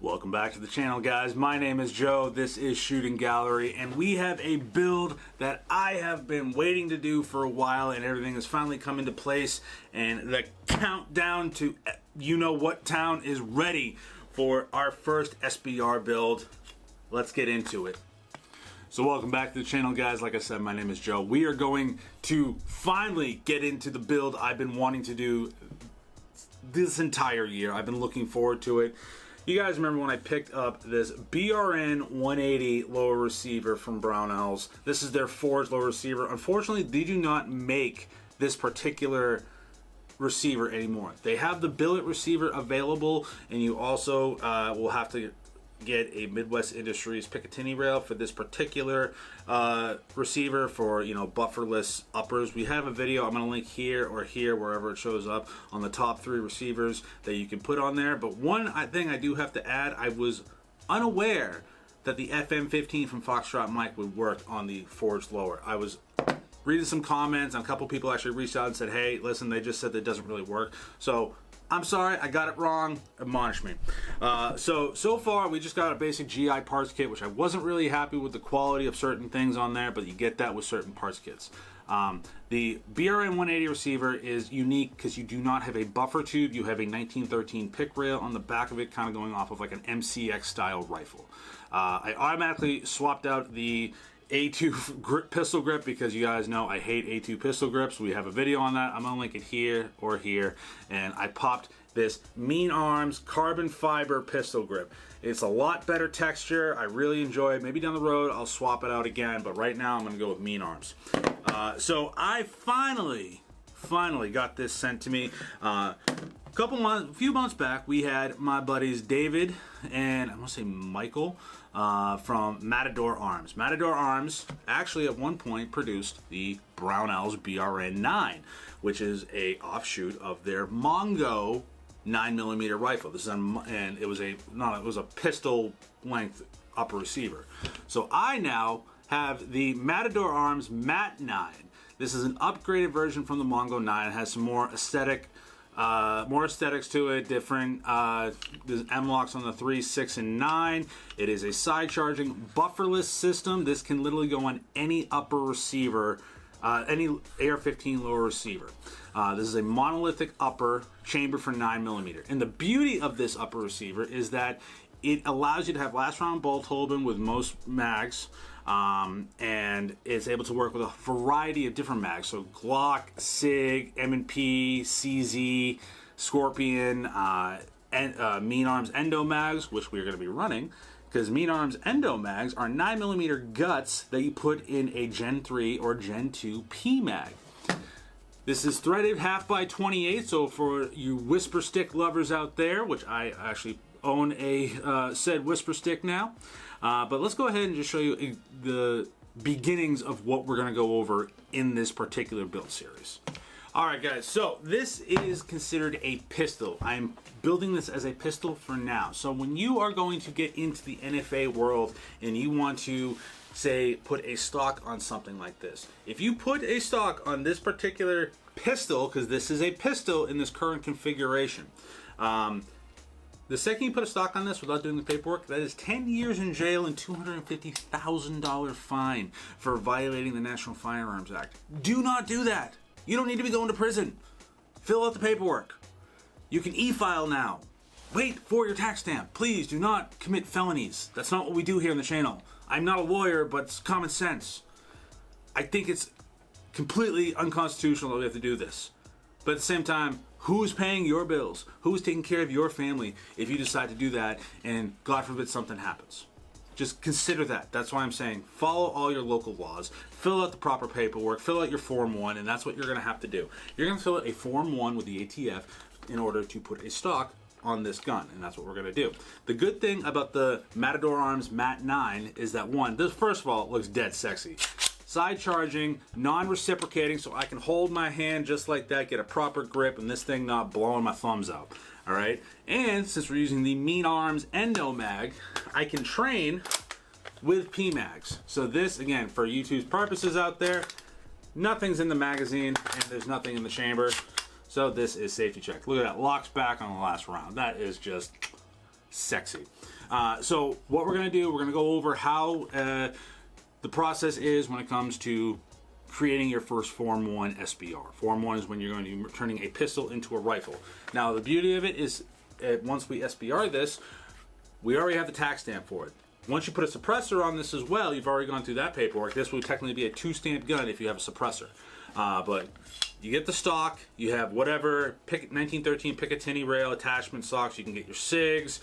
Welcome back to the channel, guys. My name is Joe. This is Shooting Gallery, and we have a build that I have been waiting to do for a while, and everything has finally come into place, and the countdown to you-know-what town is ready for our first SBR build. Let's get into it. So welcome back to the channel, guys. Like I said, my name is Joe. We are going to finally get into the build I've been wanting to do this entire year. I've been looking forward to it. You guys remember when I picked up this BRN 180 lower receiver from Brownells. This is their forged lower receiver. Unfortunately, they do not make this particular receiver anymore. They have the billet receiver available, and you also will have to get a Midwest Industries Picatinny rail for this particular receiver for, you know, bufferless uppers. We have a video I'm going to link here or here, wherever it shows up, on the top 3 receivers that you can put on there. But one thing I do have to add, I was unaware that the FM15 from Foxtrot Mike would work on the forged lower. I was reading some comments, and a couple people actually reached out and said, hey, listen, they just said that it doesn't really work. So I'm sorry, I got it wrong. Admonish me. So far, we just got a basic GI parts kit, which I wasn't really happy with the quality of certain things on there, but you get that with certain parts kits. The BRN 180 receiver is unique because you do not have a buffer tube. You have a 1913 pick rail on the back of it, kind of going off of like an MCX style rifle. I automatically swapped out the A2 pistol grip because you guys know I hate A2 pistol grips. We have a video on that. I'm gonna link it here or here. And I popped this Mean Arms carbon fiber pistol grip. It's a lot better texture. I really enjoy it. Maybe down the road I'll swap it out again, but right now I'm gonna go with Mean Arms. So I finally got this sent to me. A few months back, we had my buddies David and I want to say Michael from Matador Arms. Matador Arms actually at one point produced the Brownells BRN 9, which is a offshoot of their Mongo 9mm rifle. This is and it was a pistol length upper receiver. So I now have the Matador Arms Mat 9. This is an upgraded version from the Mongo 9. It has some more aesthetics to it, different there's M-locks on the 3, 6, and 9. It is a side charging bufferless system. This can literally go on any upper receiver, any AR-15 lower receiver. This is a monolithic upper chamber for 9mm. And the beauty of this upper receiver is that it allows you to have last round bolt holding with most mags, and it's able to work with a variety of different mags. So Glock, SIG, M&P, CZ, Scorpion, and Mean Arms Endo mags, which we're going to be running, because Mean Arms Endo mags are 9mm guts that you put in a Gen 3 or Gen 2 P mag. This is threaded 1/2x28, so for you whisper stick lovers out there, which I actually own a said whisper stick now, but let's go ahead and just show you the beginnings of what we're going to go over in this particular build series. Alright guys, so this is considered a pistol. I'm building this as a pistol for now. So when you are going to get into the NFA world and you want to, say, put a stock on something like this, if you put a stock on this particular pistol, because this is a pistol in this current configuration, the second you put a stock on this without doing the paperwork, that is 10 years in jail and $250,000 fine for violating the National Firearms Act. Do not do that. You don't need to be going to prison. Fill out the paperwork. You can e-file now. Wait for your tax stamp. Please do not commit felonies. That's not what we do here on the channel. I'm not a lawyer, but it's common sense. I think it's completely unconstitutional that we have to do this. But at the same time, who's paying your bills? Who's taking care of your family if you decide to do that and God forbid something happens? Just consider that. That's why I'm saying follow all your local laws, fill out the proper paperwork, fill out your Form 1, and that's what you're going to have to do. You're going to fill out a Form 1 with the ATF in order to put a stock on this gun, and that's what we're going to do. The good thing about the Matador Arms Mat 9 is that, one, this, first of all, it looks dead sexy. Side charging, non-reciprocating, so I can hold my hand just like that, get a proper grip, and this thing not blowing my thumbs out. All right, and since we're using the Mean Arms Endo mag, I can train with PMags. So this, again, for YouTube's purposes out there, nothing's in the magazine and there's nothing in the chamber. So this is safety check. Look at that, locks back on the last round. That is just sexy. So what we're going to do, we're going to go over how the process is when it comes to creating your first Form 1 SBR. Form 1 is when you're going to be turning a pistol into a rifle. Now, the beauty of it is once we SBR this, we already have the tax stamp for it. Once you put a suppressor on this as well, you've already gone through that paperwork. This would technically be a 2-stamp gun if you have a suppressor. But you get the stock, you have whatever 1913 Picatinny rail attachment stocks, you can get your SIGs,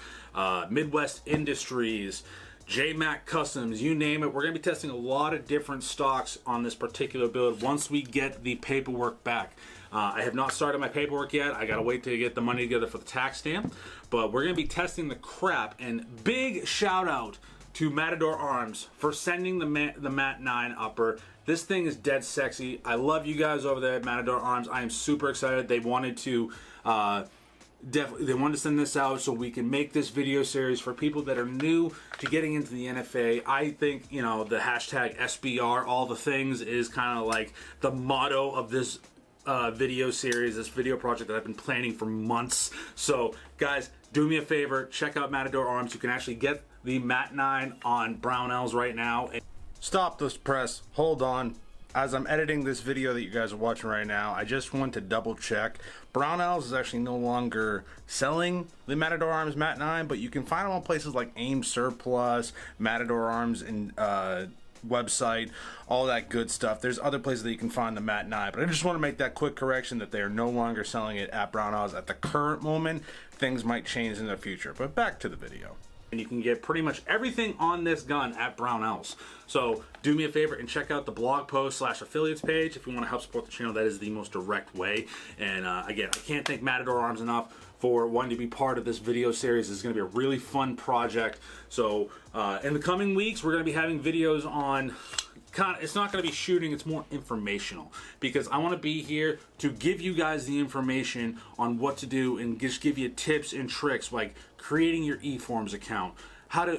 Midwest Industries, J-Mac Customs, you name it. We're going to be testing a lot of different stocks on this particular build once we get the paperwork back. I have not started my paperwork yet. I got to wait to get the money together for the tax stamp. But we're going to be testing the crap. And big shout out to Matador Arms for sending the Mat 9 upper. This thing is dead sexy. I love you guys over there at Matador Arms. I am super excited. They wanted to they wanted to send this out so we can make this video series for people that are new to getting into the NFA. I think, you know, the hashtag SBR, all the things, is kind of like the motto of this video series, this video project that I've been planning for months. So guys, do me a favor, check out Matador Arms. You can actually get the Mat 9 on Brownells right now. Stop this press, hold on. As I'm editing this video that you guys are watching right now, I just want to double check. Brownells is actually no longer selling the Matador Arms Mat 9, but you can find them on places like AIM Surplus, Matador Arms and website, all that good stuff. There's other places that you can find the Mat 9, but I just want to make that quick correction that they are no longer selling it at Brownells at the current moment. Things might change in the future, but back to the video. And you can get pretty much everything on this gun at Brownells. So do me a favor and check out the blog post / affiliates page if you want to help support the channel. That is the most direct way. And again, I can't thank Matador Arms enough for wanting to be part of this video series. It's going to be a really fun project. So in the coming weeks, we're going to be having videos on it's not going to be shooting, it's more informational, because I want to be here to give you guys the information on what to do and just give you tips and tricks like creating your eForms account,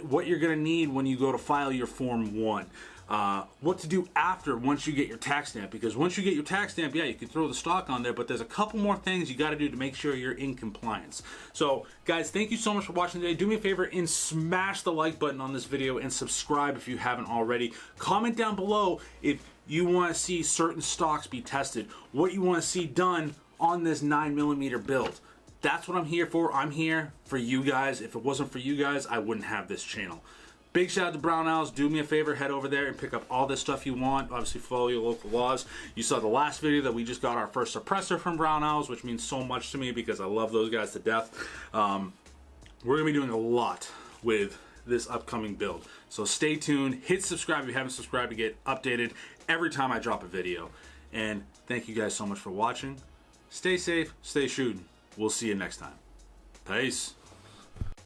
what you're going to need when you go to file your Form 1, what to do after once you get your tax stamp, because once you get your tax stamp, yeah, you can throw the stock on there, but there's a couple more things you got to do to make sure you're in compliance. So guys, thank you so much for watching today. Do me a favor and smash the like button on this video and subscribe if you haven't already. Comment down below if you want to see certain stocks be tested, what you want to see done on this 9mm build. That's what I'm here for. I'm here for you guys. If it wasn't for you guys, I wouldn't have this channel. Big shout out to Brownells. Do me a favor, head over there and pick up all this stuff you want. Obviously, follow your local laws. You saw the last video that we just got our first suppressor from Brownells, which means so much to me because I love those guys to death. We're going to be doing a lot with this upcoming build. So stay tuned. Hit subscribe if you haven't subscribed to get updated every time I drop a video. And thank you guys so much for watching. Stay safe, stay shooting. We'll see you next time. Peace.